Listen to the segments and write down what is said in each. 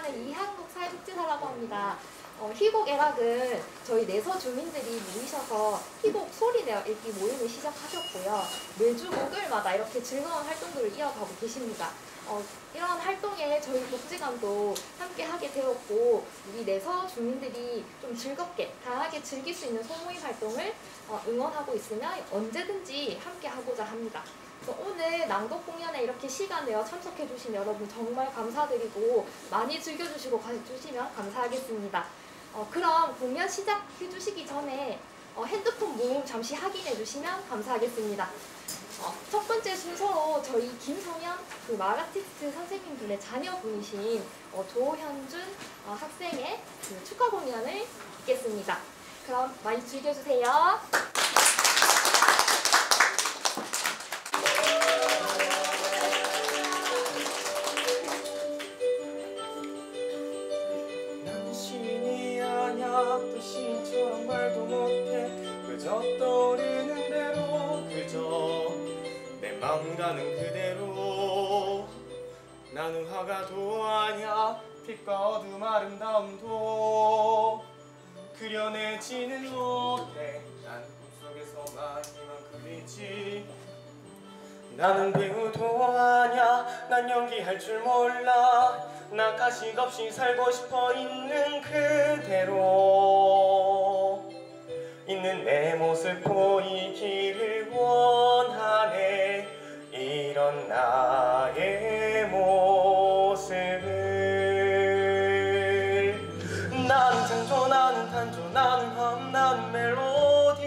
진행하는 이한국 사회복지사라고 합니다. 희곡애락은 저희 내서 주민들이 모이셔서 희곡 소리내어 읽기 모임을 시작하셨고요. 매주 목요일마다 이렇게 즐거운 활동들을 이어가고 계십니다. 이런 활동에 저희 복지관도 함께 하게 되었고, 우리 내서 주민들이 좀 즐겁게 다양하게 즐길 수 있는 소모임 활동을 응원하고 있으면 언제든지 함께 하고자 합니다. 그래서 오늘 낭독 공연에 이렇게 시간 내어 참석해 주신 여러분 정말 감사드리고 많이 즐겨주시고 가주시면 감사하겠습니다. 그럼 공연 시작해 주시기 전에 핸드폰 모음 잠시 확인해 주시면 감사하겠습니다. 첫 번째 순서로 저희 김성현 마라티스트 선생님분의 자녀분이신 조현준 학생의 축하 공연을 듣겠습니다. 그럼 많이 즐겨주세요. 난 신이 아냐 또 신처럼 말도 못해 그저 떠오르는 대로 그저 내 마음 가는 그대로 나는 화가도 아냐 빛과 어둠 아름다움도 그려내지는 못해 난 꿈속에서만 이만 그리지 나는 배우도 아냐 난 연기할 줄 몰라 나 가식 없이 살고 싶어 있는 그대로 있는 내 모습 보이기를 원하네 이런 나의 모습을 나는 창조 나는 탄조 나는 험 나는 멜로디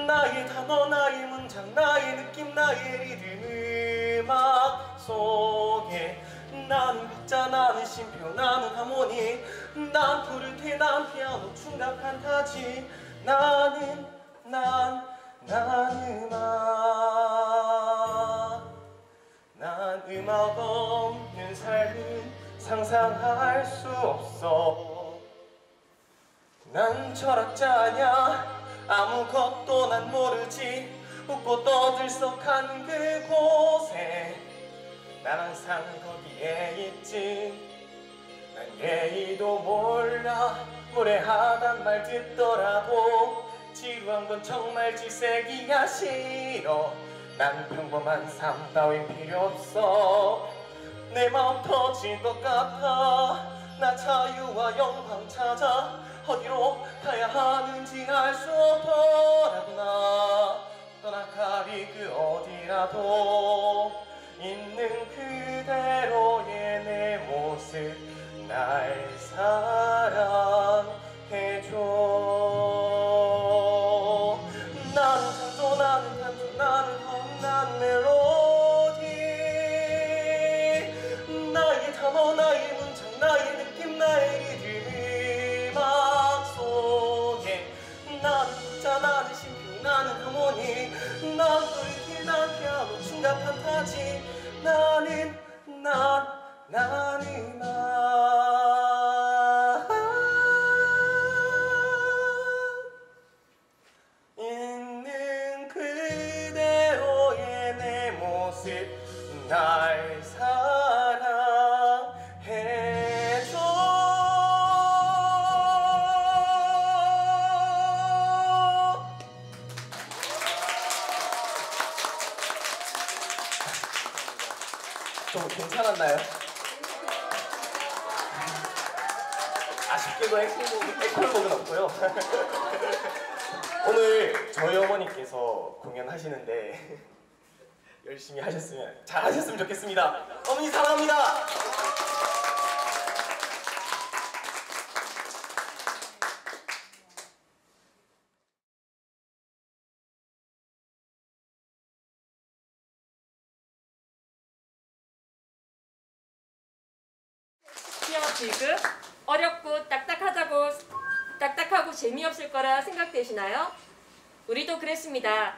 나의 단어 나의 문장 나의 느낌 나의 리듬 음악 속에 나는 박자 나는 심표 나는 하모니 난 플루트 난 피아노 충각 판타지 나는 음악 없는 삶은 상상할 수 없어 난 철학자냐 아무것도 난 모르지 웃고 떠들썩한 그곳에 난 항상 거기에 있지 난 예의도 몰라 무례하단 말 듣더라도 지루한 건 정말 질색이야 싫어 난 평범한 삶 따윈 필요 없어 내 마음 터질 것 같아 나 자유와 영광 찾아 어디로 가야 하는지 알 수 없더라도 나 떠나가리 그 어디라도 있는 그대로의 내 모습 날 사랑해줘 나는 창조 나는 탄조 나는 험 나는 멜로디 나의 단어 나의 문장 나의 느낌 나의 리듬 음악 속에 나는 박자 나는 심표 나는 하모니 난 플루트 난 피아노 충각 판타지 나는 있는 그대로의 내 모습 날 사랑해줘 좀 괜찮았나요? 아쉽게도 앵콜곡은 없고요. 오늘 저희 어머니께서 공연하시는데 열심히 하셨으면 잘하셨으면 좋겠습니다. 어머니 사랑합니다. 시험 지급 어렵고 딱딱하고 재미없을 거라 생각되시나요? 우리도 그랬습니다.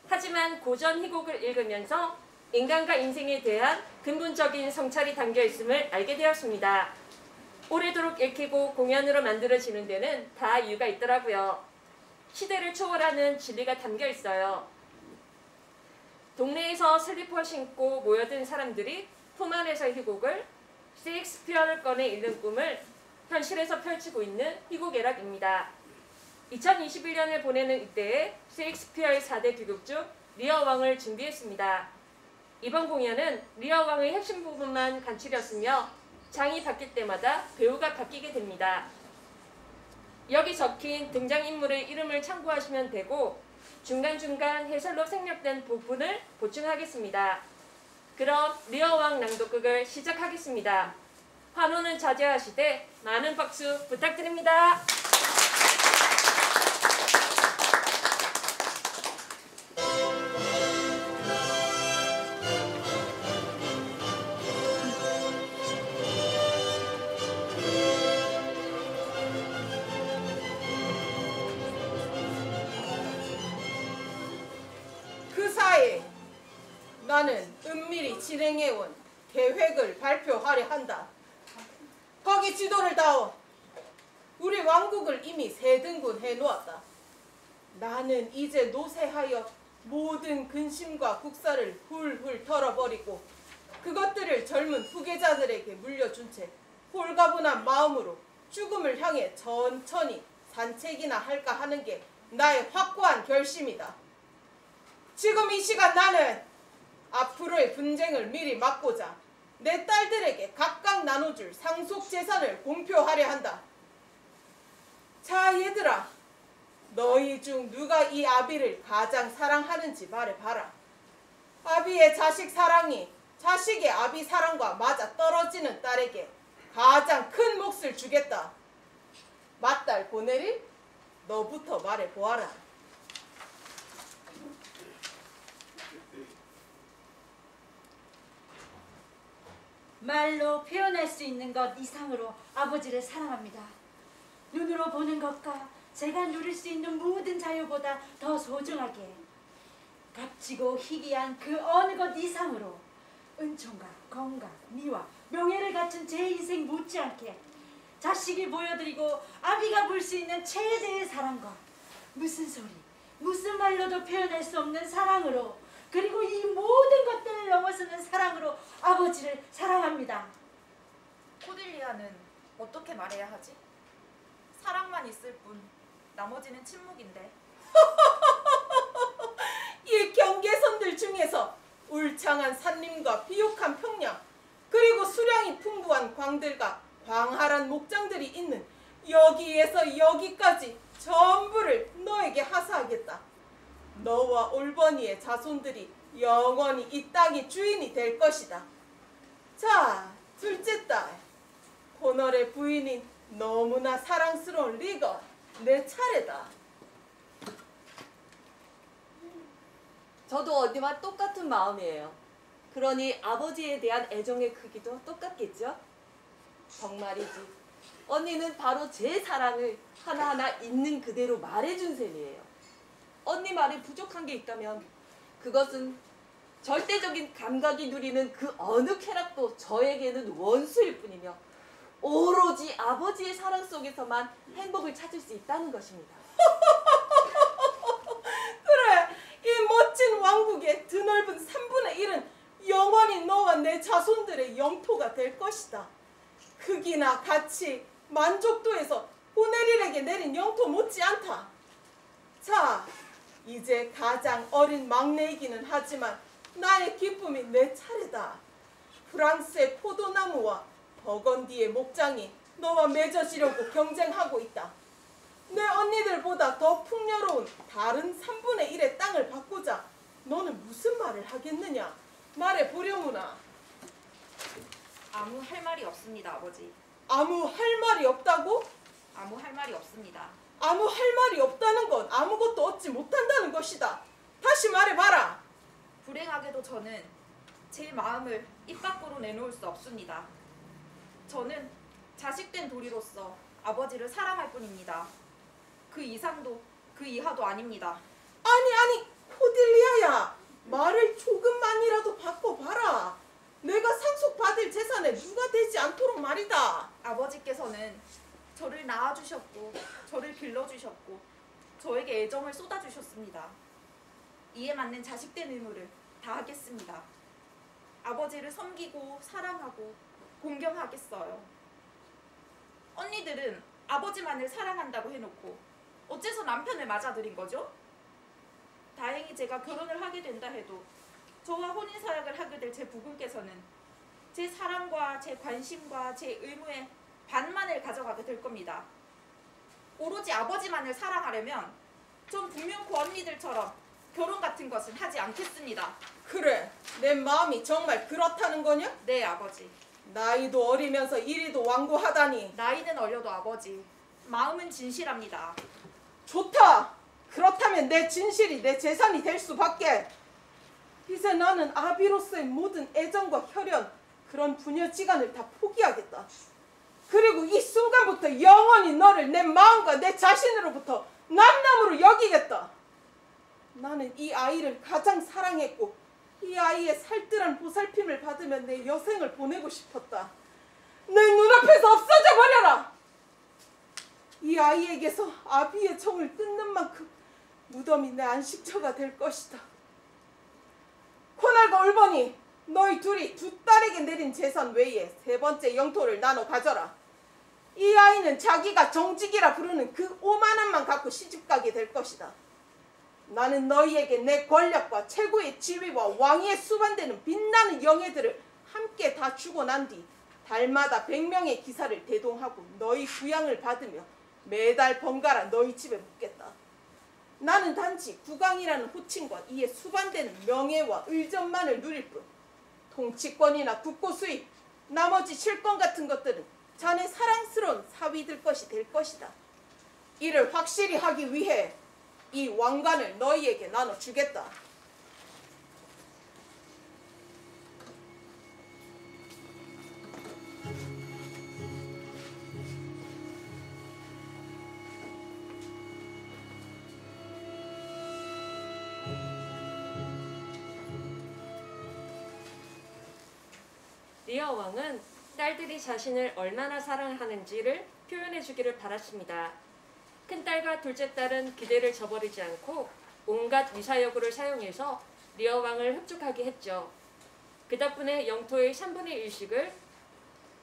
하지만 고전 희곡을 읽으면서 인간과 인생에 대한 근본적인 성찰이 담겨 있음을 알게 되었습니다. 오래도록 읽히고 공연으로 만들어지는 데는 다 이유가 있더라고요. 시대를 초월하는 진리가 담겨 있어요. 동네에서 슬리퍼 신고 모여든 사람들이 품 안에서 희곡을 셰익스피어를 꺼내 읽는 꿈을 현실에서 펼치고 있는 희곡애락입니다. 2021년을 보내는 이때에 셰익스피어의 4대 비극 중 리어 왕을 준비했습니다. 이번 공연은 리어 왕의 핵심 부분만 간추렸으며 장이 바뀔 때마다 배우가 바뀌게 됩니다. 여기 적힌 등장인물의 이름을 참고하시면 되고 중간중간 해설로 생략된 부분을 보충하겠습니다. 그럼 리어 왕 낭독극을 시작하겠습니다. 환호는 자제하시되 많은 박수 부탁드립니다. 그 사이 나는 은밀히 진행해온 계획을 발표하려 한다. 거기 지도를 다오. 우리 왕국을 이미 세 등분 해놓았다. 나는 이제 노쇠하여 모든 근심과 국사를 훌훌 털어버리고 그것들을 젊은 후계자들에게 물려준 채 홀가분한 마음으로 죽음을 향해 천천히 산책이나 할까 하는 게 나의 확고한 결심이다. 지금 이 시간 나는 앞으로의 분쟁을 미리 막고자 내 딸들에게 각각 나눠줄 상속 재산을 공표하려 한다. 자, 얘들아, 너희 중 누가 이 아비를 가장 사랑하는지 말해봐라. 아비의 자식 사랑이 자식의 아비 사랑과 맞아 떨어지는 딸에게 가장 큰 몫을 주겠다. 맏딸 보내리? 너부터 말해보아라. 말로 표현할 수 있는 것 이상으로 아버지를 사랑합니다. 눈으로 보는 것과 제가 누릴 수 있는 모든 자유보다 더 소중하게 값지고 희귀한 그 어느 것 이상으로 은총과 건강, 미와 명예를 갖춘 제 인생 못지않게 자식이 보여드리고 아비가 볼 수 있는 최대의 사랑과 무슨 소리, 무슨 말로도 표현할 수 없는 사랑으로 그리고 이 모든 것들을 넘어서는 사랑으로 아버지를 사랑합니다. 코딜리아는 어떻게 말해야 하지? 사랑만 있을 뿐 나머지는 침묵인데. 이 경계선들 중에서 울창한 산림과 비옥한 평야 그리고 수량이 풍부한 광들과 광활한 목장들이 있는 여기에서 여기까지 전부를 너에게 하사하겠다. 너와 올버니의 자손들이 영원히 이 땅의 주인이 될 것이다. 자, 둘째 딸, 코널의 부인인 너무나 사랑스러운 리건, 내 차례다. 저도 언니와 똑같은 마음이에요. 그러니 아버지에 대한 애정의 크기도 똑같겠죠? 정말이지. 언니는 바로 제 사랑을 하나하나 있는 그대로 말해준 셈이에요. 언니 말에 부족한 게 있다면 그것은 절대적인 감각이 누리는 그 어느 쾌락도 저에게는 원수일 뿐이며 오로지 아버지의 사랑 속에서만 행복을 찾을 수 있다는 것입니다. 그래, 이 멋진 왕국의 드넓은 3분의 1은 영원히 너와 내 자손들의 영토가 될 것이다. 크기나 가치, 만족도에서 호네릴에게 내린 영토 못지않다. 자, 이제 가장 어린 막내이기는 하지만 나의 기쁨이 내 차례다. 프랑스의 포도나무와 버건디의 목장이 너와 맺어지려고 경쟁하고 있다. 내 언니들보다 더 풍요로운 다른 3분의 1의 땅을 받고자 너는 무슨 말을 하겠느냐? 말해보려무나. 아무 할 말이 없습니다, 아버지. 아무 할 말이 없다고? 아무 할 말이 없습니다. 아무 할 말이 없다는 건 아무것도 얻지 못한다는 것이다. 다시 말해봐라. 불행하게도 저는 제 마음을 입 밖으로 내놓을 수 없습니다. 저는 자식된 도리로서 아버지를 사랑할 뿐입니다. 그 이상도 그 이하도 아닙니다. 아니, 코딜리아야. 말을 조금만이라도 바꿔봐라. 내가 상속받을 재산에 누가 되지 않도록 말이다. 아버지께서는 저를 낳아주셨고 저를 길러주셨고 저에게 애정을 쏟아주셨습니다. 이에 맞는 자식된 의무를 다하겠습니다. 아버지를 섬기고 사랑하고 공경하겠어요? 언니들은 아버지만을 사랑한다고 해놓고 어째서 남편을 맞아들인 거죠? 다행히 제가 결혼을 하게 된다 해도 저와 혼인서약을 하게 될 제 부군께서는 제 사랑과 제 관심과 제 의무의 반만을 가져가게 될 겁니다. 오로지 아버지만을 사랑하려면 전 분명코 언니들처럼 결혼 같은 것은 하지 않겠습니다. 그래, 내 마음이 정말 그렇다는 거냐? 네, 아버지. 나이도 어리면서 이리도 완고하다니. 나이는 어려도 아버지, 마음은 진실합니다. 좋다. 그렇다면 내 진실이 내 재산이 될 수밖에. 이제 나는 아비로서의 모든 애정과 혈연, 그런 부녀지간을 다 포기하겠다. 그리고 이 순간부터 영원히 너를 내 마음과 내 자신으로부터 남남으로 여기겠다. 나는 이 아이를 가장 사랑했고 이 아이의 살뜰한 보살핌을 받으며 내 여생을 보내고 싶었다. 내 눈앞에서 없어져 버려라. 이 아이에게서 아비의 정을 끊는 만큼 무덤이 내 안식처가 될 것이다. 코날과 울버니, 너희 둘이 두 딸에게 내린 재산 외에 세 번째 영토를 나눠 가져라. 이 아이는 자기가 정직이라 부르는 그 오만함만 갖고 시집가게 될 것이다. 나는 너희에게 내 권력과 최고의 지위와 왕위에 수반되는 빛나는 영예들을 함께 다 주고 난 뒤 달마다 100명의 기사를 대동하고 너희 부양을 받으며 매달 번갈아 너희 집에 묵겠다. 나는 단지 국왕이라는 호칭과 이에 수반되는 명예와 의전만을 누릴 뿐 통치권이나 국고 수입, 나머지 실권 같은 것들은 자네 사랑스러운 사위들 것이 될 것이다. 이를 확실히 하기 위해 이 왕관을 너희에게 나눠주겠다. 리어 왕은 딸들이 자신을 얼마나 사랑하는지를 표현해 주기를 바랐습니다. 큰딸과 둘째 딸은 기대를 저버리지 않고 온갖 위사여구를 사용해서 리어 왕을 흡족하게 했죠. 그 덕분에 영토의 3분의 1씩을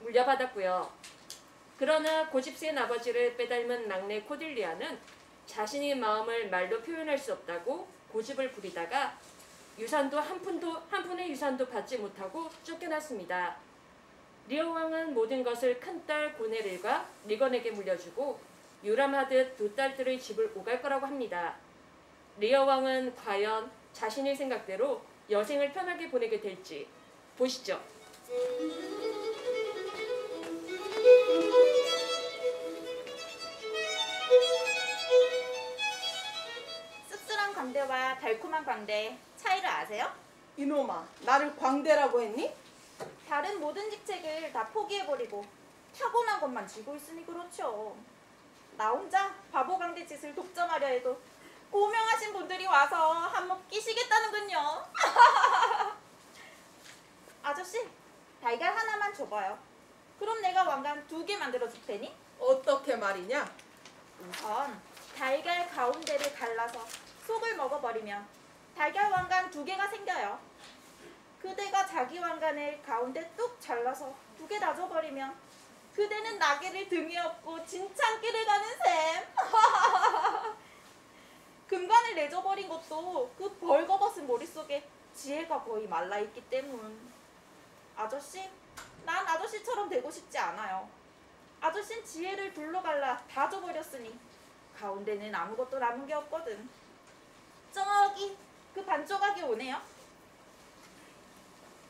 물려받았고요. 그러나 고집센 아버지를 빼닮은 막내 코딜리아는 자신의 마음을 말로 표현할 수 없다고 고집을 부리다가 유산도 한 푼의 유산도 받지 못하고 쫓겨났습니다. 리어 왕은 모든 것을 큰딸 고네릴과 리건에게 물려주고 유람하듯 두 딸들의 집을 오갈 거라고 합니다. 리어 왕은 과연 자신의 생각대로 여생을 편하게 보내게 될지 보시죠. 씁쓸한 광대와 달콤한 광대 차이를 아세요? 이놈아, 나를 광대라고 했니? 다른 모든 직책을 다 포기해버리고 타고난 것만 쥐고 있으니 그렇죠. 나 혼자 바보 광대 짓을 독점하려 해도 고명하신 분들이 와서 한몫 끼시겠다는군요. 아저씨, 달걀 하나만 줘봐요. 그럼 내가 왕관 2개 만들어줄 테니? 어떻게 말이냐? 우선 달걀 가운데를 갈라서 속을 먹어버리면 달걀 왕관 2개가 생겨요. 그대가 자기 왕관을 가운데 뚝 잘라서 2개 다 줘버리면 그대는 나귀를 등에 업고 진창길을 가는 셈. 금관을 내줘버린 것도 그 벌거벗은 머릿속에 지혜가 거의 말라있기 때문. 아저씨, 난 아저씨처럼 되고 싶지 않아요. 아저씨는 지혜를 둘러 갈라 다 줘버렸으니 가운데는 아무것도 남은 게 없거든. 저기 그 반조각이 오네요.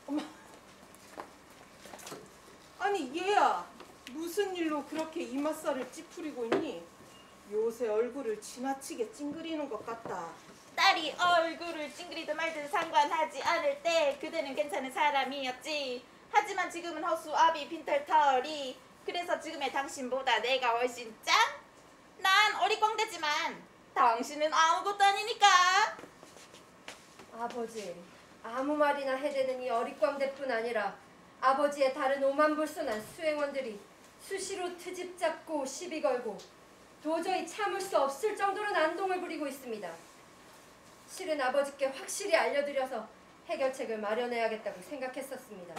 엄마. 아니 얘야, 무슨 일로 그렇게 이맛살을 찌푸리고 있니? 요새 얼굴을 지나치게 찡그리는 것 같다. 딸이 얼굴을 찡그리든 말든 상관하지 않을 때 그대는 괜찮은 사람이었지. 하지만 지금은 허수아비 빈털터리. 그래서 지금의 당신보다 내가 훨씬 짱? 난 어리광대지만 당신은 아무것도 아니니까. 아버지, 아무 말이나 해대는 이 어릿광대뿐 아니라 아버지의 다른 오만불순한 수행원들이 수시로 트집 잡고 시비 걸고 도저히 참을 수 없을 정도로 난동을 부리고 있습니다. 실은 아버지께 확실히 알려드려서 해결책을 마련해야겠다고 생각했었습니다.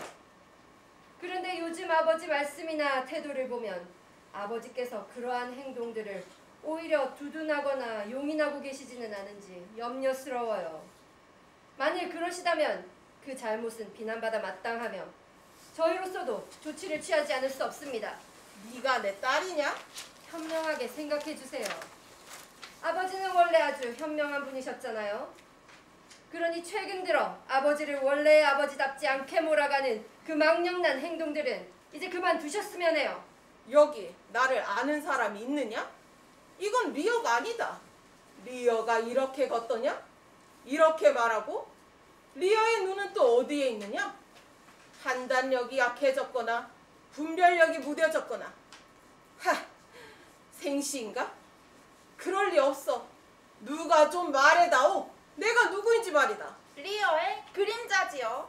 그런데 요즘 아버지 말씀이나 태도를 보면 아버지께서 그러한 행동들을 오히려 두둔하거나 용인하고 계시지는 않은지 염려스러워요. 만일 그러시다면 그 잘못은 비난받아 마땅하며 저희로서도 조치를 취하지 않을 수 없습니다. 네가 내 딸이냐? 현명하게 생각해 주세요. 아버지는 원래 아주 현명한 분이셨잖아요. 그러니 최근 들어 아버지를 원래의 아버지답지 않게 몰아가는 그 망령난 행동들은 이제 그만두셨으면 해요. 여기 나를 아는 사람이 있느냐? 이건 리어가 아니다. 리어가 이렇게 걷더냐? 이렇게 말하고? 리어의 눈은 또 어디에 있느냐? 판단력이 약해졌거나 분별력이 무뎌졌거나. 생시인가? 그럴 리 없어. 누가 좀 말해다오. 내가 누구인지 말이다. 리어의 그림자지요.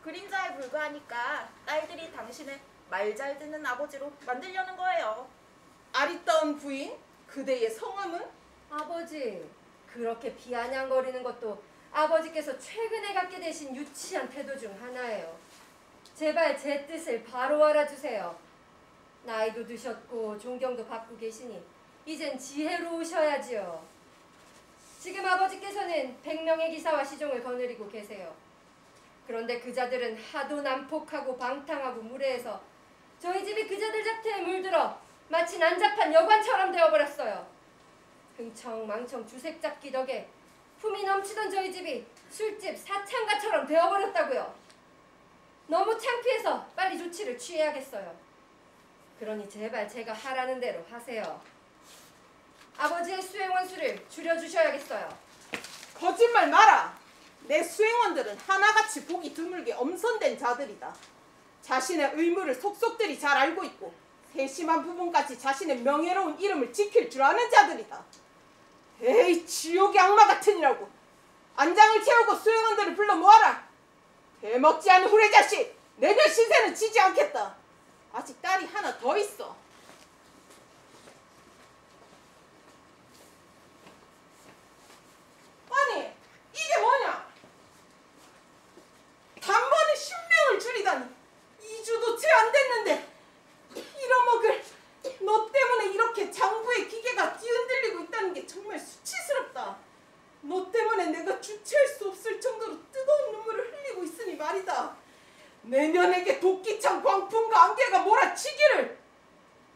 그림자에 불과하니까 딸들이 당신을 말 잘 듣는 아버지로 만들려는 거예요. 아리따운 부인, 그대의 성함은? 아버지, 그렇게 비아냥거리는 것도 아버지께서 최근에 갖게 되신 유치한 태도 중 하나예요. 제발 제 뜻을 바로 알아주세요. 나이도 드셨고 존경도 받고 계시니 이젠 지혜로우셔야지요. 지금 아버지께서는 100명의 기사와 시종을 거느리고 계세요. 그런데 그자들은 하도 난폭하고 방탕하고 무례해서 저희 집이 그자들 자태에 물들어 마치 난잡한 여관처럼 되어버렸어요. 흥청망청 주색잡기 덕에 품이 넘치던 저희 집이 술집 사창가처럼 되어버렸다고요. 너무 창피해서 빨리 조치를 취해야겠어요. 그러니 제발 제가 하라는 대로 하세요. 아버지의 수행원 수를 줄여주셔야겠어요. 거짓말 마라. 내 수행원들은 하나같이 보기 드물게 엄선된 자들이다. 자신의 의무를 속속들이 잘 알고 있고 세심한 부분까지 자신의 명예로운 이름을 지킬 줄 아는 자들이다. 에이, 지옥의 악마 같으니라고. 안장을 채우고 수행원들을 불러 모아라. 대먹지 않은 후레자식, 내별 신세는 지지 않겠다. 아직 딸이 하나 더 있어. 아니, 이게 뭐냐? 단번에 10명을 줄이다니. 2주도 채 안 됐는데 잃어먹을 너 때문에 이렇게 장부의 기계가 뒤흔들리고 있다는 게 정말 수치스럽다. 너 때문에 내가 주체할 수 없을 정도로 뜨거운 눈물을 흘리고 있으니 말이다. 내년에게 도끼창 광풍과 안개가 몰아치기를.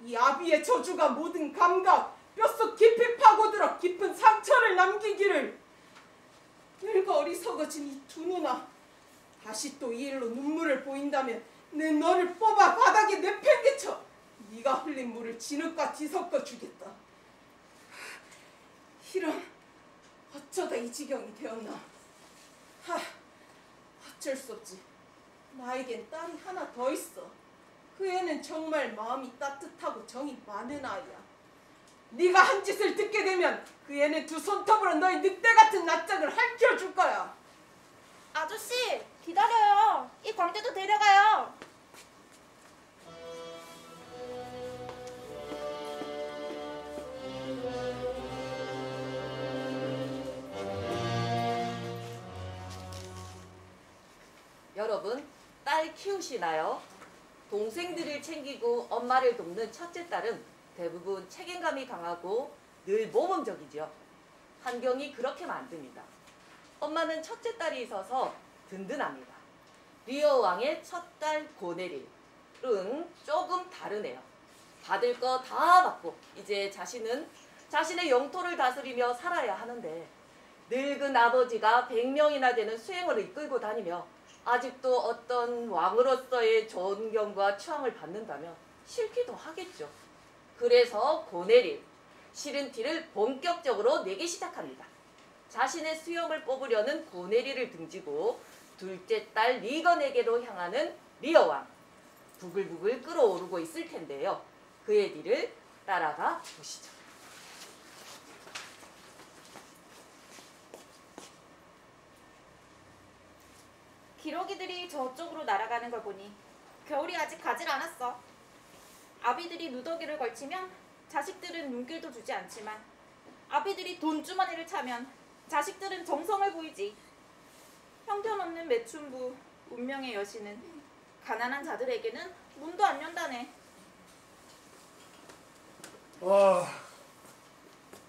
이 아비의 저주가 모든 감각, 뼛속 깊이 파고들어 깊은 상처를 남기기를. 늙어 어리석어진 이 두 누나, 다시 또 이 일로 눈물을 보인다면 내 너를 뽑아 바닥에 내팽개쳐 네가 흘린 물을 진흙과 뒤섞어 주겠다. 이런, 어쩌다 이 지경이 되었나. 어쩔 수 없지. 나에겐 딸이 하나 더 있어. 그 애는 정말 마음이 따뜻하고 정이 많은 아이야. 네가 한 짓을 듣게 되면 그 애는 두 손톱으로 너의 늑대 같은 낯짝을 핥혀줄 거야. 아저씨, 기다려요. 이 광대도 데려가요. 여러분, 딸 키우시나요? 동생들을 챙기고 엄마를 돕는 첫째 딸은 대부분 책임감이 강하고 늘 모범적이죠. 환경이 그렇게 만듭니다. 엄마는 첫째 딸이 있어서 든든합니다. 리어 왕의 첫 딸 고네릴은 조금 다르네요. 받을 거 다 받고 이제 자신은 자신의 영토를 다스리며 살아야 하는데 늙은 아버지가 100명이나 되는 수행원을 이끌고 다니며 아직도 어떤 왕으로서의 존경과 추앙을 받는다면 싫기도 하겠죠. 그래서 고네릴, 싫은 티를 본격적으로 내기 시작합니다. 자신의 수염을 뽑으려는 고네릴을 등지고 둘째 딸 리건에게로 향하는 리어 왕. 부글부글 끓어오르고 있을 텐데요. 그의 뒤를 따라가 보시죠. 기러기들이 저쪽으로 날아가는 걸 보니 겨울이 아직 가질 않았어. 아비들이 누더기를 걸치면 자식들은 눈길도 주지 않지만 아비들이 돈주머니를 차면 자식들은 정성을 보이지. 형편없는 매춘부 운명의 여신은 가난한 자들에게는 문도 안 연다네.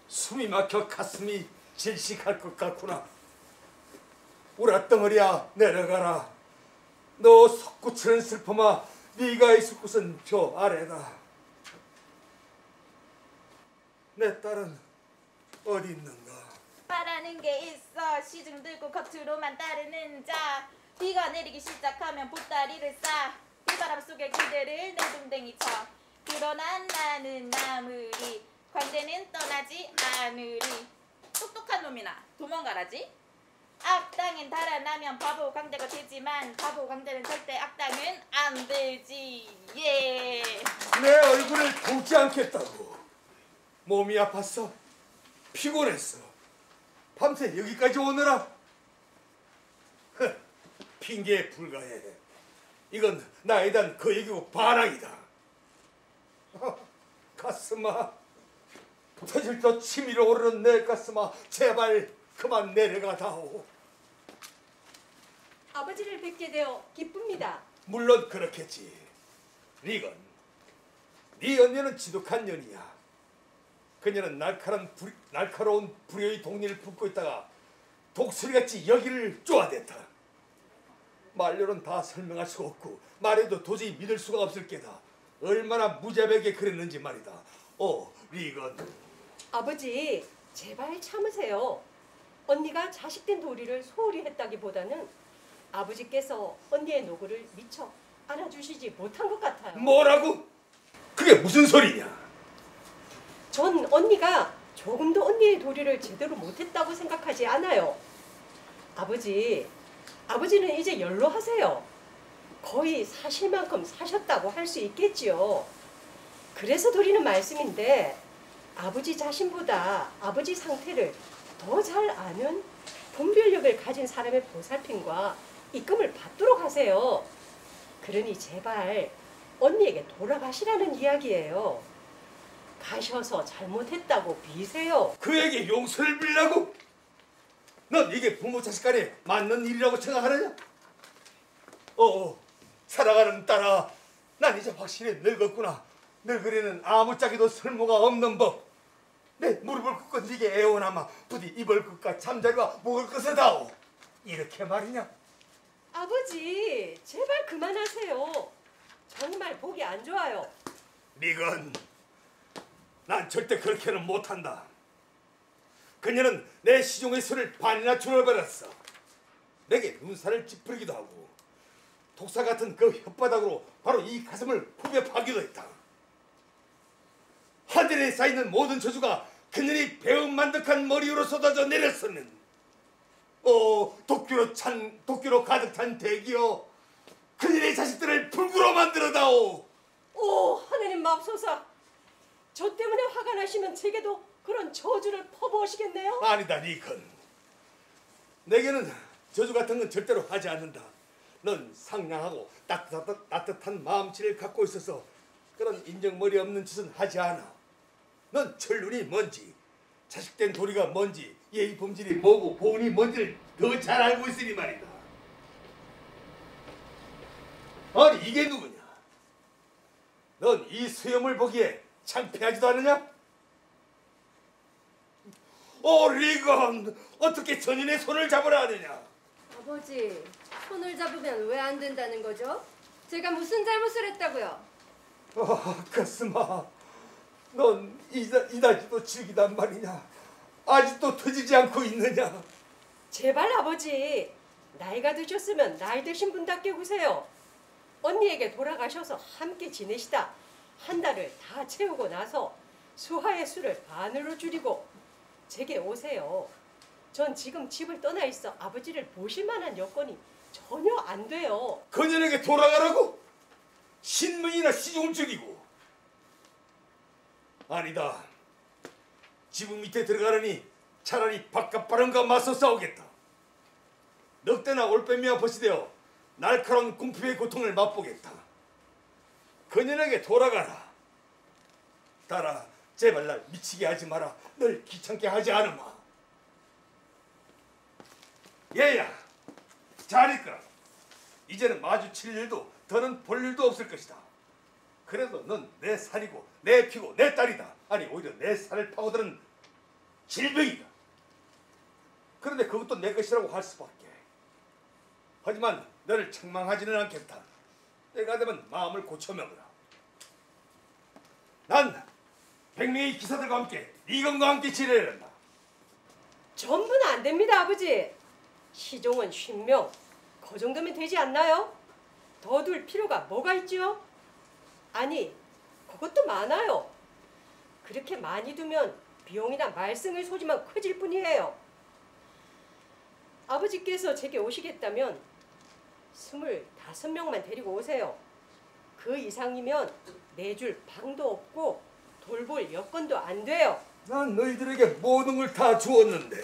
숨이 막혀 가슴이 질식할 것 같구나. 우라덩어리야 내려가라. 너 솟구치는 슬픔아, 네가 있을 곳은 저 아래다. 내 딸은 어디 있는가? 바라는 게 있어 시중 들고 겉으로만 따르는 자. 비가 내리기 시작하면 보따리를 싸. 비바람 속에 그대를 내동댕이 쳐. 그러나 나는 아무리 광대는 떠나지 않으리. 똑똑한 놈이나 도망가라지. 악당은 달아나면 바보 광대가 되지만 바보 광대는 절대 악당은 안 되지. 예. 내 얼굴을 보지 않겠다고. 몸이 아팠어. 피곤했어. 밤새 여기까지 오느라. 핑계에 불과해. 이건 나에 대한 거액이고 반항이다. 가슴아, 터질 듯 치밀어 오르는 내 가슴아, 제발 그만 내려가다오. 아버지를 뵙게 되어 기쁩니다. 물론 그렇겠지. 리건, 네 언니는 지독한 년이야. 그녀는 날카로운 불효의 독리를 품고 있다가 독수리같이 여기를 쪼아댔다. 말로는 다 설명할 수 없고 말해도 도저히 믿을 수가 없을 게다. 얼마나 무자비하게 그랬는지 말이다. 리건. 아버지, 제발 참으세요. 언니가 자식된 도리를 소홀히 했다기보다는 아버지께서 언니의 노고를 미처 알아주시지 못한 것 같아요. 뭐라고? 그게 무슨 소리냐? 전 언니가 조금도 언니의 도리를 제대로 못했다고 생각하지 않아요. 아버지는 이제 연로하세요. 거의 사실만큼 사셨다고 할 수 있겠지요. 그래서 드리는 말씀인데 아버지 자신보다 아버지 상태를 더 잘 아는 분별력을 가진 사람의 보살핌과 입금을 받도록 하세요. 그러니 제발 언니에게 돌아가시라는 이야기예요. 가셔서 잘못했다고 비세요. 그에게 용서를 빌라고? 넌 이게 부모 자식 간에 맞는 일이라고 생각하느냐? 살아가는 딸아, 난 이제 확실히 늙었구나. 늙으리는 아무짝에도 설모가 없는 법. 내 무릎을 꿇고 네게 애원하마 부디 입을 긋과 잠자리와 목을 끄서다오. 이렇게 말이냐? 아버지, 제발 그만하세요. 정말 보기 안 좋아요. 리건, 난 절대 그렇게는 못한다. 그녀는 내 시종의 술을 반이나 줄여버렸어. 내게 눈살을 찌푸리기도 하고 독사 같은 그 혓바닥으로 바로 이 가슴을 후벼 파기도 했다. 하늘에 쌓이는 모든 저주가 그녀의 배은만득한 머리 위로 쏟아져 내렸으면 도끼로 가득 찬 대기여, 그녀의 자식들을 불구로 만들어다오. 하느님 맙소사. 저 때문에 화가 나시면 제게도 그런 저주를 퍼부으시겠네요? 아니다, 리건. 내게는 저주 같은 건 절대로 하지 않는다. 넌 상냥하고 따뜻한 마음씨를 갖고 있어서 그런 인정머리 없는 짓은 하지 않아. 넌 천륜이 뭔지, 자식된 도리가 뭔지, 예의 범질이 뭐고 보은이 뭔지를 더 잘 알고 있으니 말이다. 아니, 이게 누구냐? 넌 이 수염을 보기에 창피하지도 않느냐? 리건, 어떻게 전인의 손을 잡으라 하느냐? 아버지, 손을 잡으면 왜 안 된다는 거죠? 제가 무슨 잘못을 했다고요? 가슴아, 넌 이다지도 즐기단 말이냐? 아직도 터지지 않고 있느냐? 제발 아버지, 나이가 드셨으면 나이 드신 분답게 구세요. 언니에게 돌아가셔서 함께 지내시다 한 달을 다 채우고 나서 수하의 수를 반으로 줄이고 제게 오세요. 전 지금 집을 떠나 있어 아버지를 보실 만한 여건이 전혀 안 돼요. 그녀에게 돌아가라고? 신문이나 시중을 죽이고? 아니다. 지붕 밑에 들어가려니 차라리 바깥 바람과 맞서 싸우겠다. 넉대나 올빼미와 벗이 되어 날카로운 궁핍의 고통을 맛보겠다. 그녀에게 돌아가라. 딸아, 제발 날 미치게 하지 마라. 널 귀찮게 하지 않으마. 얘야, 잘했거라. 이제는 마주칠 일도 더는 볼 일도 없을 것이다. 그래도 넌 내 살이고 내 피고 내 딸이다. 아니 오히려 내 살을 파고드는 질병이다. 그런데 그것도 내 것이라고 할 수밖에. 하지만 너를 책망하지는 않겠다. 때가 되면 마음을 고쳐먹으라. 난 100명의 기사들과 함께 이건과 함께 지내야 한다. 전부는 안 됩니다, 아버지. 시종은 50명. 그 정도면 되지 않나요? 더 둘 필요가 뭐가 있지요? 아니, 그것도 많아요. 그렇게 많이 두면 비용이나 말썽의 소지만 커질 뿐이에요. 아버지께서 제게 오시겠다면 25명만 데리고 오세요. 그 이상이면 내줄 방도 없고 돌볼 여건도 안 돼요. 난 너희들에게 모든 걸 다 주었는데.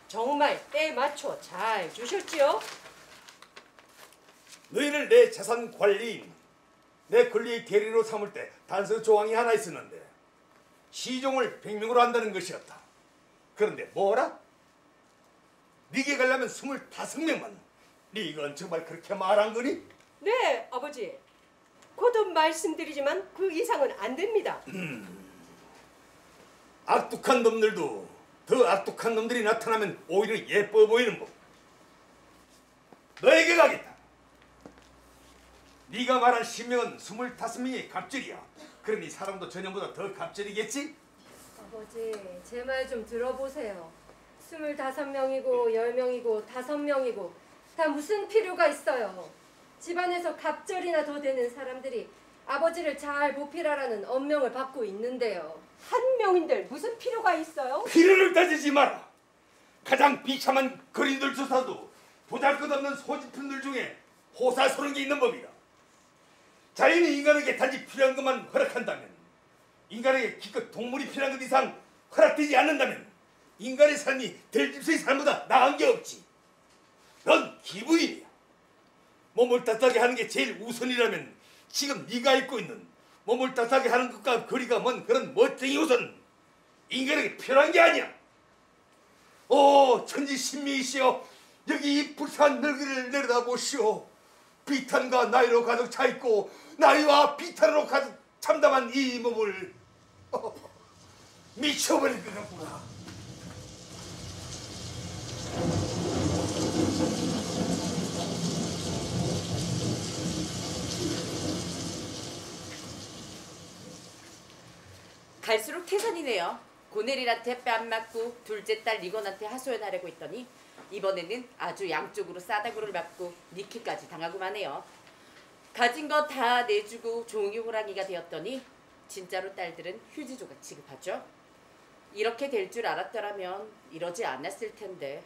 정말 때에 맞춰 잘 주셨지요? 너희를 내 재산 관리인, 내 권리의 대리로 삼을 때 단서 조항이 하나 있었는데 시종을 100명으로 한다는 것이었다. 그런데 뭐라? 네게 가려면 25명만. 이건 정말 그렇게 말한 거니? 네, 아버지. 거듭 말씀드리지만 그 이상은 안 됩니다. 악독한 놈들도 더 악독한 놈들이 나타나면 오히려 예뻐 보이는 법. 너에게 가겠다. 네가 말한 10명은 25명의 갑절이야. 그러니 사람도 전년보다 더 갑절이겠지? 아버지, 제 말 좀 들어보세요. 25명이고 10명이고 5명이고 다 무슨 필요가 있어요. 집안에서 갑절이나 더 되는 사람들이 아버지를 잘 보필하라는 엄명을 받고 있는데요. 한 명인들 무슨 필요가 있어요? 필요를 따지지 마라. 가장 비참한 거린들조차도 보잘것없는 소지품들 중에 호사스러운 게 있는 법이다. 자연이 인간에게 단지 필요한 것만 허락한다면, 인간에게 기껏 동물이 필요한 것 이상 허락되지 않는다면 인간의 삶이 들짐승의 삶보다 나은 게 없지. 넌 기부인이야. 몸을 따뜻하게 하는 게 제일 우선이라면 지금 네가 입고 있는 몸을 따뜻하게 하는 것과 거리가 먼 그런 멋쟁이 옷은 인간에게 필요한 게 아니야. 오, 천지신명이시여, 여기 이 불쌍한 늙이를 내려다보시오. 비탄과 나이로 가득 차있고 나이와 비탄으로 가득 참담한 이 몸을 미쳐버릴 것 같구나. 갈수록 태산이네요. 고넬이한테 뺨 맞고 둘째 딸 리건한테 하소연하려고 했더니 이번에는 아주 양쪽으로 싸다구를 맞고 니키까지 당하고 마네요. 가진 거 다 내주고 종이 호랑이가 되었더니 진짜로 딸들은 휴지 조각 취급하죠. 이렇게 될 줄 알았더라면 이러지 않았을 텐데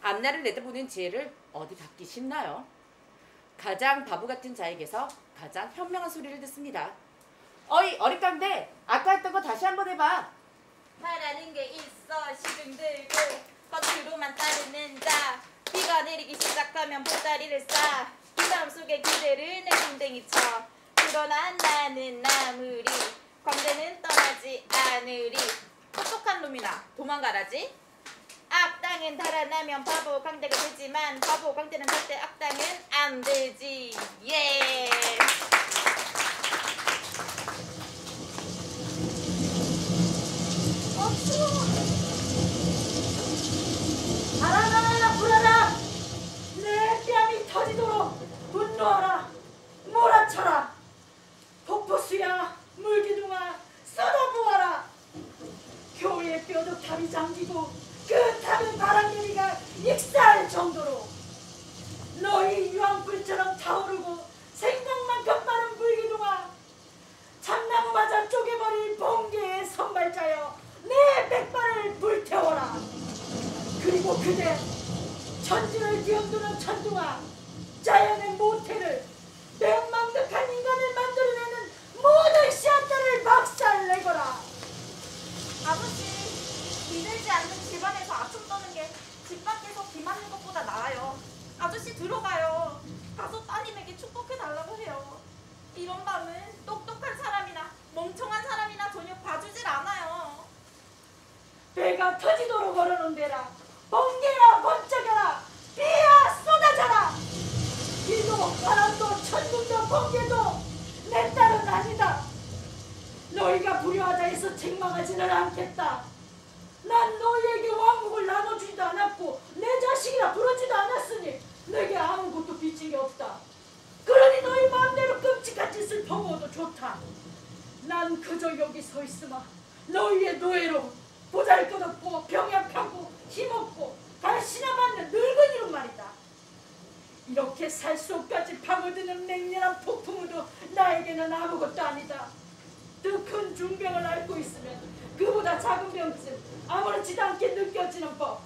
앞날을 내다보는 지혜를 어디 받기 쉽나요? 가장 바보 같은 자에게서 가장 현명한 소리를 듣습니다. 어이 어릿감대, 아까 했던 거 다시 한번 해봐. 말하는 게 있어 시중들고 겉으로만 따르는 자. 비가 내리기 시작하면 보따리를 싸. 기다음 속에 그대를 내 궁뎅이 쳐. 그러나 나는 아무리 광대는 떠나지 않으리. 똑똑한 놈이나 도망가라지. 악당은 달아나면 바보 광대가 되지만 바보 광대는 절대 악당은 안 되지. 예. 바라라 불어라, 내 뺨이 터지도록 분노하라, 몰아쳐라. 폭포수야 물기둥아 쏟아부어라. 교회의 뼈도 탑이 잠기고 그 탑은 바람개비가 익사할 정도로 너희 유황불처럼 타오르고 생각만큼 많은 물기둥아, 참나무 맞아 쪼개버릴 번개의 선발자여 내 백발을 불태워라. 그리고 그대 천지를 뒤흔드는 천둥아, 자연의 모태를 맹망극한 인간을 만들어내는 모든 씨앗들을 박살내거라. 아저씨, 비들지 않는 집안에서 아침 떠는 게 집 밖에서 비 맞는 것보다 나아요. 아저씨 들어가요. 가서 따님에게 축복해달라고 해요. 이런 밤은 똑똑한 사람이나 멍청한 사람이나 전혀 봐주질 않아요. 배가 터지도록 걸어놓은 데라 번개야 번쩍여라, 비야 쏟아져라. 바람도 천둥도 번개도 내 딸은 아니다. 너희가 불효하다 해서 책망하지는 않겠다. 난 너희에게 왕국을 나눠주지도 않았고 내 자식이라 부르지도 않았으니 내게 아무것도 빚진 게 없다. 그러니 너희 마음대로 끔찍한 짓을 퍼부어도 좋다. 난 그저 여기 서 있으마 너희의 노예로 보잘것없고 병약하고 힘없고 갈시나 받는 늙은이로 말이다. 이렇게 살속까지 파고드는 맹렬한 폭풍우도 나에게는 아무것도 아니다. 더 큰 중병을 앓고 있으면 그보다 작은 병쯤 아무렇지도 않게 느껴지는 법.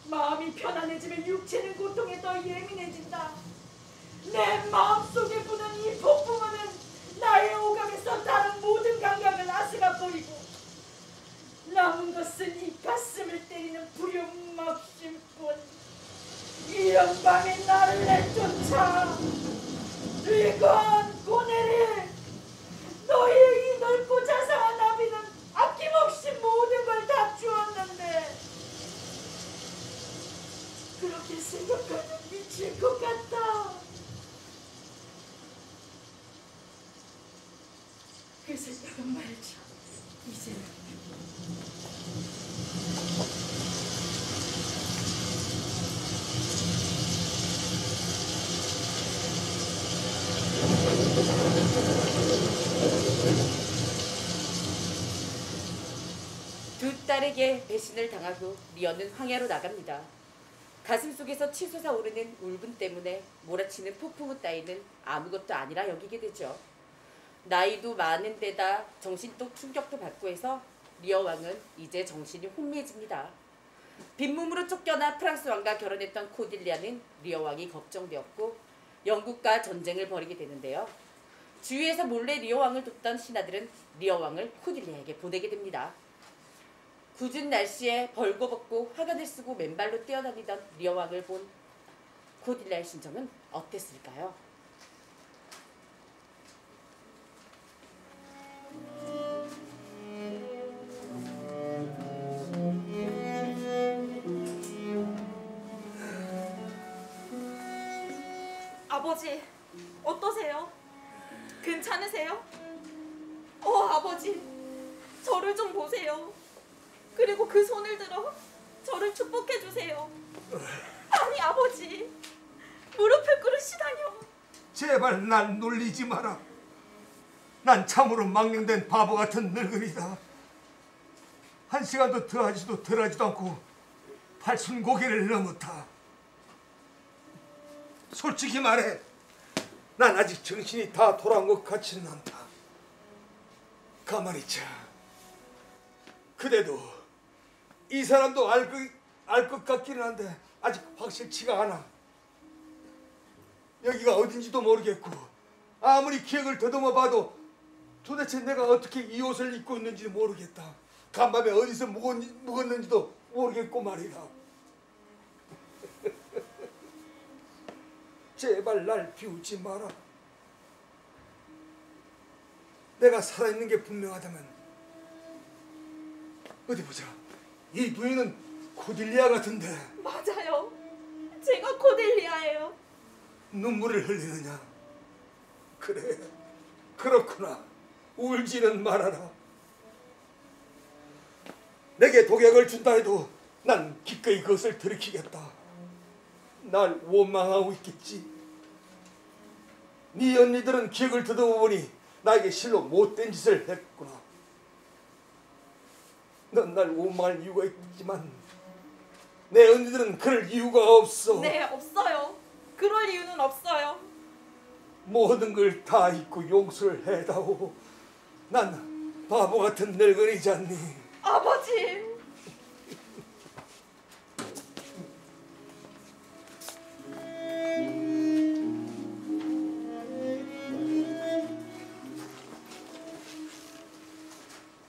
마음이 편안해지면 육체는 고통에 더 예민해진다. 내 마음속에 부는 이 폭풍우는 나의 오감에서 다른 모든 감각을 앗아가 버리고 남은 것은 이 가슴을 때리는 부려움 막심뿐. 이런 밤에 나를 내쫓아 리건 고네리 너희의 이 넓고 자상한 나비는 아낌없이 모든 걸 다 주었는데 그렇게 생각하면 미칠 것 같다. 그 생각은 말이죠. 이제는 두 딸에게 배신을 당하고 리언은 황야로 나갑니다. 가슴속에서 치솟아 오르는 울분 때문에 몰아치는 폭풍우 따위는 아무것도 아니라 여기게 되죠. 나이도 많은 데다 정신적 충격도 받고 해서 리어 왕은 이제 정신이 혼미해집니다. 빈몸으로 쫓겨나 프랑스 왕과 결혼했던 코딜리아는 리어 왕이 걱정되었고 영국과 전쟁을 벌이게 되는데요. 주위에서 몰래 리어 왕을 돕던 신하들은 리어 왕을 코딜리아에게 보내게 됩니다. 궂은 날씨에 벌거벗고 화관을 쓰고 맨발로 뛰어다니던 리어 왕을 본 코딜리아의 심정은 어땠을까요? 아버지, 어떠세요? 괜찮으세요? 아버지, 저를 좀 보세요. 그리고 그 손을 들어 저를 축복해 주세요. 아니 아버지, 무릎을 꿇으시다뇨. 제발 날 놀리지 마라. 난 참으로 망령된 바보 같은 늙은이다. 한 시간도 더하지도 덜하지도 않고 팔순 고개를 넘었다. 솔직히 말해, 난 아직 정신이 다 돌아온 것 같지는 않다. 가만히 있자. 그래도 이 사람도 알 것 같기는 한데 아직 확실치가 않아. 여기가 어딘지도 모르겠고 아무리 기억을 더듬어 봐도 도대체 내가 어떻게 이 옷을 입고 있는지 모르겠다. 간밤에 어디서 묵었는지도 모르겠고 말이다. 제발 날 비우지 마라. 내가 살아있는 게 분명하다면 어디 보자. 이 부인은 코딜리아 같은데. 맞아요. 제가 코딜리아예요. 눈물을 흘리느냐? 그래, 그렇구나. 울지는 말아라. 내게 독약을 준다 해도 난 기꺼이 그것을 들이키겠다. 날 원망하고 있겠지. 네 언니들은 기억을 더듬어 보니 나에게 실로 못된 짓을 했구나. 넌 날 원망할 이유가 있지만 내 언니들은 그럴 이유가 없어. 네, 없어요. 그럴 이유는 없어요. 모든 걸 다 잊고 용서를 해다오. 난 바보 같은 늙은이잖니. 아버지.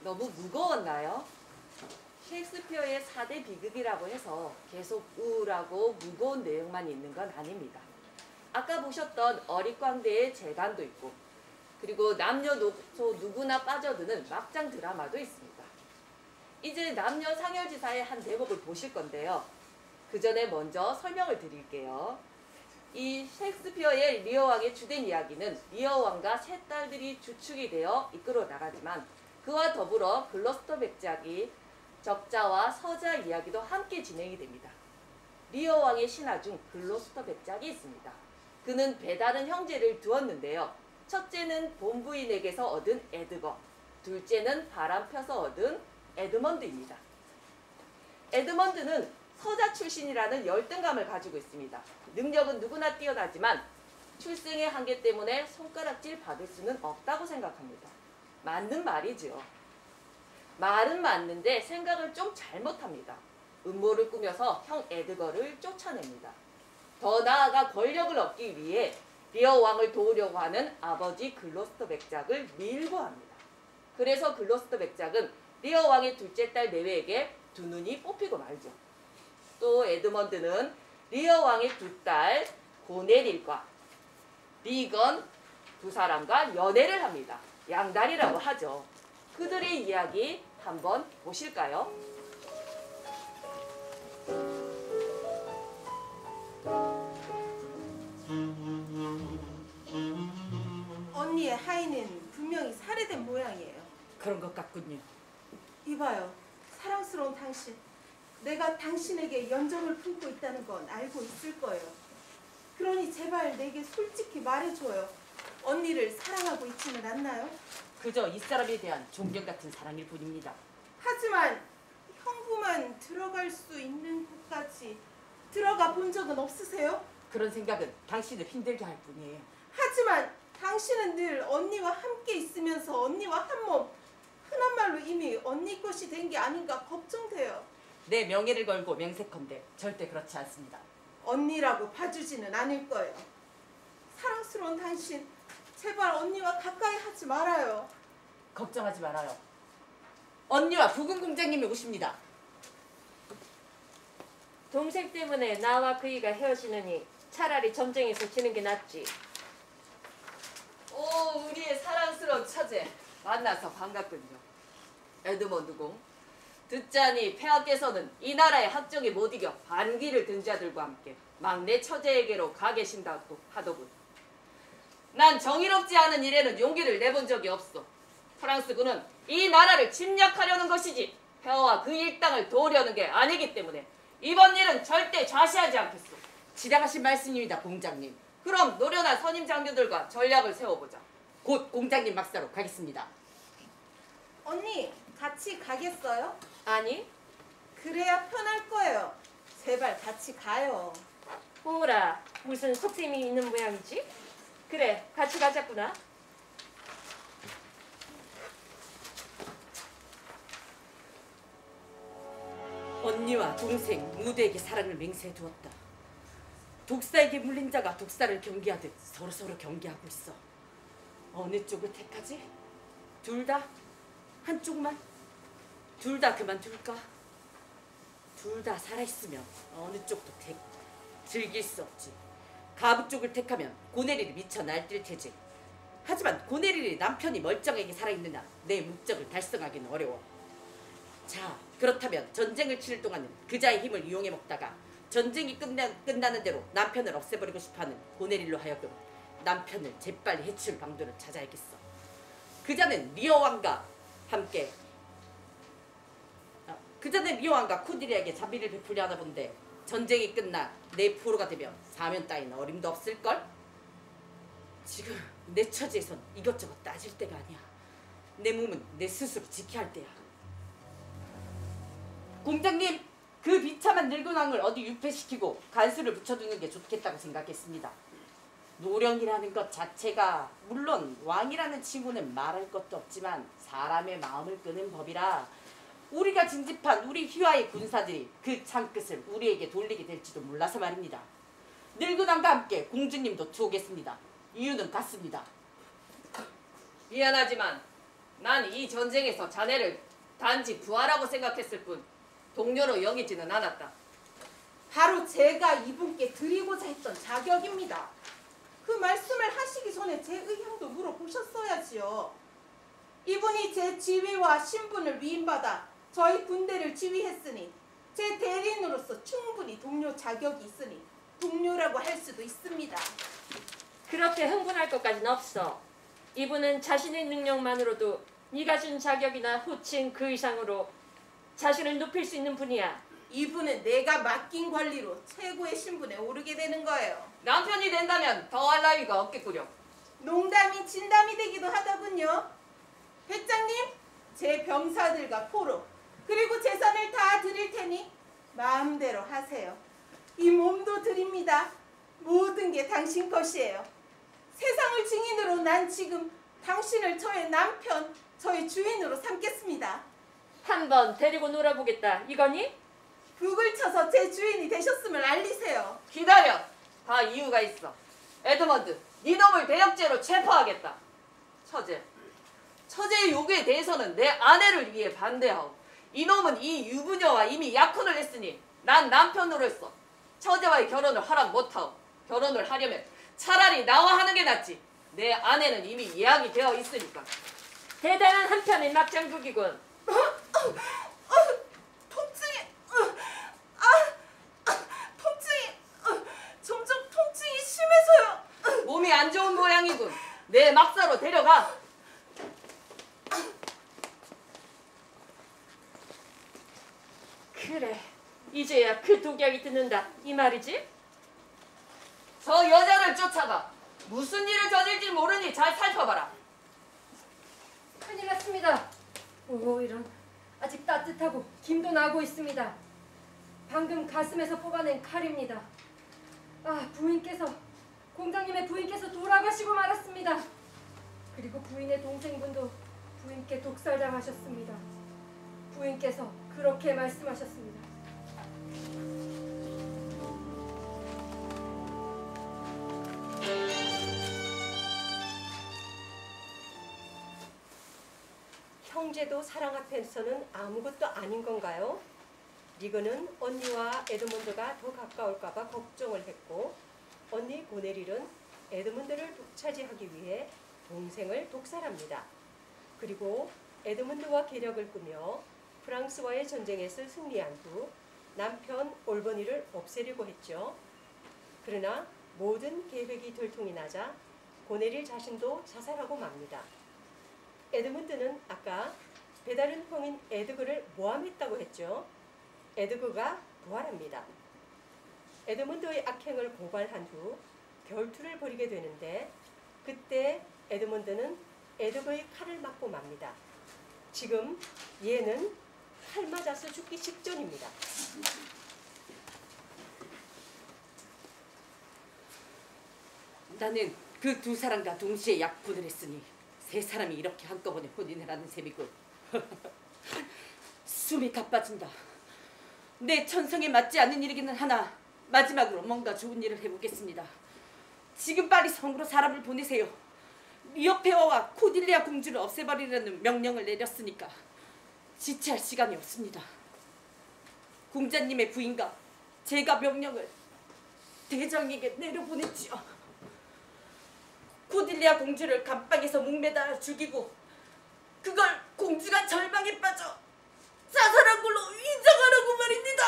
너무 무거웠나요? 셰익스피어의 4대 비극이라고 해서 계속 우울하고 무거운 내용만 있는 건 아닙니다. 아까 보셨던 어릿광대의 재간도 있고, 그리고 남녀노소 누구나 빠져드는 막장 드라마도 있습니다. 이제 남녀 상열지사의 한 대목을 보실 건데요. 그 전에 먼저 설명을 드릴게요. 이 셰익스피어의 리어 왕의 주된 이야기는 리어 왕과 세 딸들이 주축이 되어 이끌어 나가지만 그와 더불어 글러스터 백작이 적자와 서자 이야기도 함께 진행이 됩니다. 리어 왕의 신하 중 글러스터 백작이 있습니다. 그는 배다른 형제를 두었는데요. 첫째는 본부인에게서 얻은 에드거, 둘째는 바람 펴서 얻은 에드먼드입니다. 에드먼드는 서자 출신이라는 열등감을 가지고 있습니다. 능력은 누구나 뛰어나지만 출생의 한계 때문에 손가락질 받을 수는 없다고 생각합니다. 맞는 말이죠. 말은 맞는데 생각을 좀 잘못합니다. 음모를 꾸며서 형 에드거를 쫓아냅니다. 더 나아가 권력을 얻기 위해 리어 왕을 도우려고 하는 아버지 글러스터 백작을 밀고 합니다. 그래서 글러스터 백작은 리어 왕의 둘째 딸 메웨에게 두 눈이 뽑히고 말죠. 또 에드먼드는 리어 왕의 두 딸 고네릴과 리건 두 사람과 연애를 합니다. 양다리라고 하죠. 그들의 이야기 한번 보실까요? 언니의 하인은 분명히 살해된 모양이에요. 그런 것 같군요. 이봐요. 사랑스러운 당신. 내가 당신에게 연정을 품고 있다는 건 알고 있을 거예요. 그러니 제발 내게 솔직히 말해줘요. 언니를 사랑하고 있지는 않나요? 그저 이 사람에 대한 존경 같은 사랑일 뿐입니다. 하지만 형부만 들어갈 수 있는 곳까지 들어가 본 적은 없으세요? 그런 생각은 당신을 힘들게 할 뿐이에요. 하지만 당신은 늘 언니와 함께 있으면서 언니와 한 몸, 흔한 말로 이미 언니 것이 된 게 아닌가 걱정돼요. 내 명예를 걸고 명세컨대 절대 그렇지 않습니다. 언니라고 봐주지는 않을 거예요. 사랑스러운 당신, 제발 언니와 가까이 하지 말아요. 걱정하지 말아요. 언니와 부군 공장님이 오십니다. 동생 때문에 나와 그이가 헤어지느니 차라리 전쟁에서 지는 게 낫지. 오, 우리의 사랑스러운 처제 만나서 반갑군요. 에드먼드 공. 듣자니 폐하께서는 이 나라의 학정에 못 이겨 반기를 든 자들과 함께 막내 처제에게로 가 계신다고 하더군. 난 정의롭지 않은 일에는 용기를 내본 적이 없어. 프랑스군은 이 나라를 침략하려는 것이지 폐하와 그 일당을 도우려는 게 아니기 때문에 이번 일은 절대 좌시하지 않겠소. 지당하신 말씀입니다, 공장님. 그럼 노련한 선임 장교들과 전략을 세워보자. 곧 공장님 막사로 가겠습니다. 언니, 같이 가겠어요? 아니, 그래야 편할 거예요. 제발 같이 가요. 뭐라 무슨 속셈이 있는 모양이지? 그래, 같이 가자꾸나. 언니와 동생 모두에게 사랑을 맹세해두었다. 독사에게 물린 자가 독사를 경계하듯 서로서로 경계하고 있어. 어느 쪽을 택하지? 둘 다? 한쪽만? 둘 다 그만둘까? 둘 다 살아있으면 어느 쪽도 즐길 수 없지. 가부 쪽을 택하면 고네릴이 미쳐 날뛸 테지. 하지만 고네릴이 남편이 멀쩡하게 살아있느냐 내 목적을 달성하기는 어려워. 자, 그렇다면 전쟁을 치를 동안은 그자의 힘을 이용해 먹다가 전쟁이 끝나는 대로 남편을 없애버리고 싶어하는 고네릴로 하여금 남편을 재빨리 해칠 방도를 찾아야겠어. 그자는 리어 왕과 코디리에게 자비를 베풀려 하나 본데 전쟁이 끝나 내 포로가 되면 사면 따윈 어림도 없을걸? 지금 내 처지에선 이것저것 따질 때가 아니야. 내 몸은 내 스스로 지켜야 할 때야. 공장님, 그 비참한 늙은 왕을 어디 유폐시키고 간수를 붙여두는 게 좋겠다고 생각했습니다. 노령이라는 것 자체가 물론 왕이라는 친구는 말할 것도 없지만 사람의 마음을 끄는 법이라 우리가 징집한 우리 휘하의 군사들이 그 창끝을 우리에게 돌리게 될지도 몰라서 말입니다. 늙은 왕과 함께 공주님도 두오겠습니다. 이유는 같습니다. 미안하지만 난 이 전쟁에서 자네를 단지 부하라고 생각했을 뿐 동료로 여기지는 않았다. 바로 제가 이분께 드리고자 했던 자격입니다. 그 말씀을 하시기 전에 제 의향도 물어보셨어야지요. 이분이 제 지위와 신분을 위임받아 저희 군대를 지휘했으니 제 대리인으로서 충분히 동료 자격이 있으니 동료라고 할 수도 있습니다. 그렇게 흥분할 것까지는 없어. 이분은 자신의 능력만으로도 네가 준 자격이나 호칭 그 이상으로 자신을 높일 수 있는 분이야. 이분은 내가 맡긴 관리로 최고의 신분에 오르게 되는 거예요. 남편이 된다면 더할 나위가 없겠구려. 농담이 진담이 되기도 하더군요. 백장님, 제 병사들과 포로 그리고 재산을 다 드릴 테니 마음대로 하세요. 이 몸도 드립니다. 모든 게 당신 것이에요. 세상을 증인으로 난 지금 당신을 저의 남편, 저의 주인으로 삼겠습니다. 한번 데리고 놀아보겠다. 이거니? 북을 쳐서 제 주인이 되셨음을 알리세요. 기다려. 다 이유가 있어. 에드먼드, 네 놈을 대역죄로 체포하겠다. 처제의 요구에 대해서는 내 아내를 위해 반대하오. 이놈은 이 유부녀와 이미 약혼을 했으니 난 남편으로서 처제와의 결혼을 허락 못하오. 결혼을 하려면 차라리 나와 하는 게 낫지. 내 아내는 이미 예약이 되어 있으니까. 대단한 한편의 막장극이군. 통증이 점점 통증이 심해서요. 몸이 안 좋은 모양이군. 내 막사로 데려가. 그래, 이제야 그 독약이 듣는다. 이 말이지? 저 여자를 쫓아가. 무슨 일을 저질지 모르니 잘 살펴봐라. 큰일 났습니다. 오, 이런. 아직 따뜻하고 김도 나고 있습니다. 방금 가슴에서 뽑아낸 칼입니다. 아, 공장님의 부인께서 돌아가시고 말았습니다. 그리고 부인의 동생분도 부인께 독살당하셨습니다. 부인께서 그렇게 말씀하셨습니다. 형제도 사랑 앞에서는 아무것도 아닌 건가요? 리그는 언니와 에드먼드가 더 가까울까봐 걱정을 했고, 언니 고네릴은 에드먼드를 독차지하기 위해 동생을 독살합니다. 그리고 에드먼드와 계략을 꾸며 프랑스와의 전쟁에서 승리한 후 남편 올버니를 없애려고 했죠. 그러나 모든 계획이 들통이 나자 고네릴 자신도 자살하고 맙니다. 에드먼드는 아까 배다른 형인 에드거를 모함했다고 했죠. 에드거가 부활합니다. 에드먼드의 악행을 고발한 후 결투를 벌이게 되는데, 그때 에드먼드는 에드거의 칼을 맞고 맙니다. 지금 얘는 칼 맞아서 죽기 직전입니다. 나는 그 두 사람과 동시에 약혼을 했으니 세 사람이 이렇게 한꺼번에 혼인을 하는 셈이군. 숨이 가빠진다. 내 천성에 맞지 않는 일이기는 하나 마지막으로 뭔가 좋은 일을 해보겠습니다. 지금 빨리 성으로 사람을 보내세요. 리오페어와 코딜리아 공주를 없애버리라는 명령을 내렸으니까 지체할 시간이 없습니다. 공자님의 부인과 제가 명령을 대장에게 내려보냈지요. 코딜리아 공주를 감방에서 목매달아 죽이고 그걸 공주가 절망에 빠져 자살한 걸로 인정하라고 말입니다.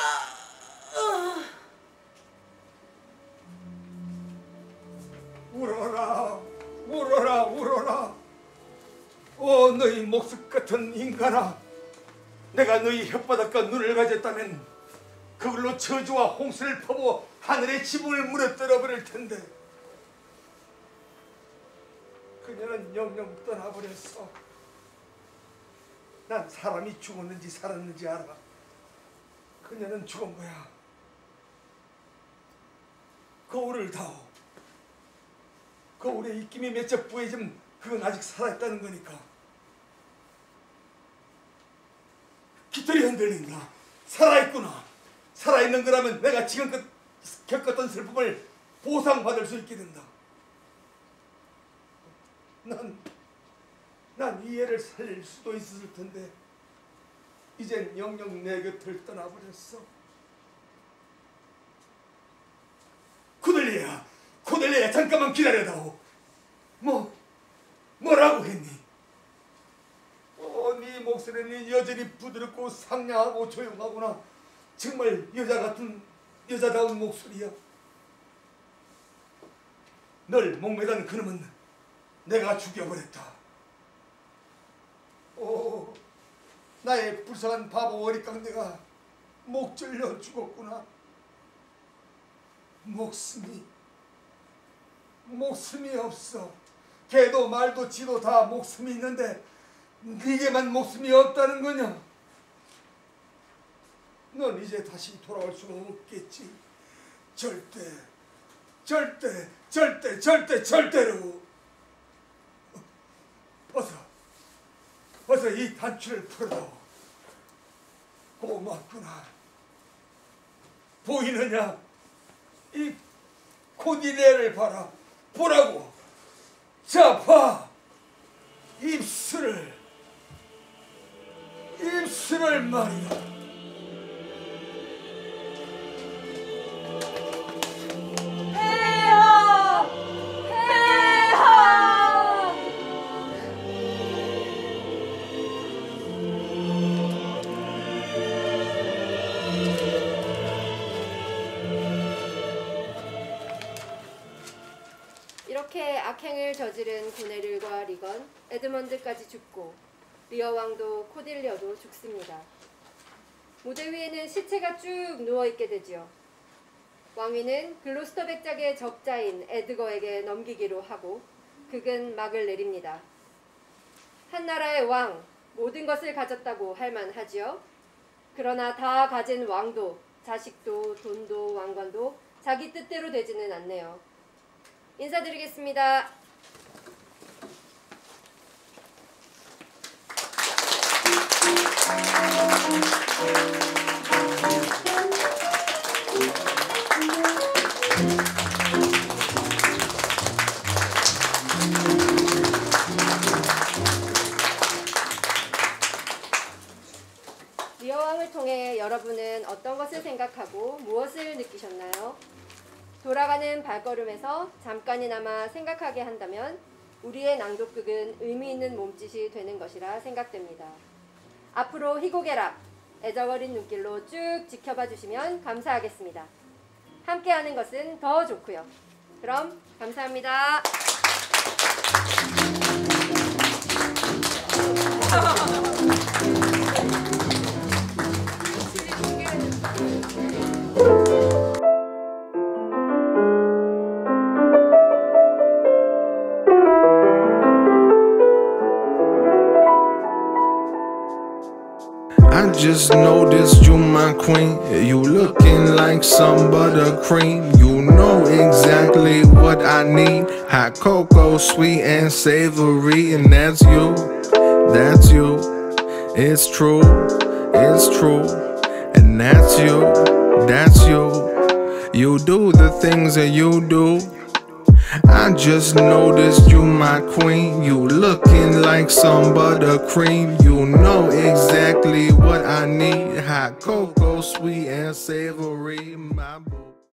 울어라, 울어라, 울어라. 오, 너희 목숨 같은 인간아, 내가 너희 혓바닥과 눈을 가졌다면 그걸로 저주와 홍수를 퍼부어 하늘의 지붕을 무너뜨려 버릴 텐데, 그녀는 영영 떠나버렸어. 난 사람이 죽었는지 살았는지 알아. 그녀는 죽은 거야. 거울을 다오. 거울에 입김이 몇 점 부해지면 그건 아직 살아있다는 거니까. 깃털이 흔들린다. 살아있구나. 살아있는 거라면 내가 지금껏 겪었던 슬픔을 보상받을 수 있게 된다. 난 이 애를 살릴 수도 있었을 텐데 이젠 영영 내 곁을 떠나버렸어. 코델리야, 잠깐만 기다려다오. 뭐라고 했니? 네 목소리는 여전히 부드럽고 상냥하고 조용하구나. 정말 여자다운 목소리야. 널 목매던 그놈은 내가 죽여버렸다. 오, 나의 불쌍한 바보 어리깡내가 목 절려 죽었구나. 목숨이 없어. 개도 말도 지도 다 목숨이 있는데 네게만 목숨이 없다는 거냐? 넌 이제 다시 돌아올 수가 없겠지. 절대로. 어서 이 단추를 풀어다오. 고맙구나. 보이느냐? 이 코디네를 보라고. 자, 봐. 입술을 말이다. 이렇게 악행을 저지른 고네릴과 리건, 에드먼드까지 죽고 리어 왕도 코딜리어도 죽습니다. 무대 위에는 시체가 쭉 누워있게 되지요. 왕위는 글로스터 백작의 적자인 에드거에게 넘기기로 하고 극은 막을 내립니다. 한 나라의 왕, 모든 것을 가졌다고 할 만하지요. 그러나 다 가진 왕도, 자식도, 돈도, 왕관도 자기 뜻대로 되지는 않네요. 인사드리겠습니다. 리어 왕을 통해 여러분은 어떤 것을 생각하고 무엇을 느끼셨나요? 돌아가는 발걸음에서 잠깐이나마 생각하게 한다면 우리의 낭독극은 의미 있는 몸짓이 되는 것이라 생각됩니다. 앞으로 희곡의 락, 애정어린 눈길로 쭉 지켜봐 주시면 감사하겠습니다. 함께하는 것은 더 좋고요. 그럼 감사합니다. I just noticed you my queen. You looking like some buttercream. You know exactly what I need. Hot cocoa, sweet and savory. And that's you, that's you. It's true, it's true. And that's you, that's you. You do the things that you do. I just noticed you my queen. You looking like some buttercream. You know exactly what I need. Hot cocoa, sweet and savory, my boo.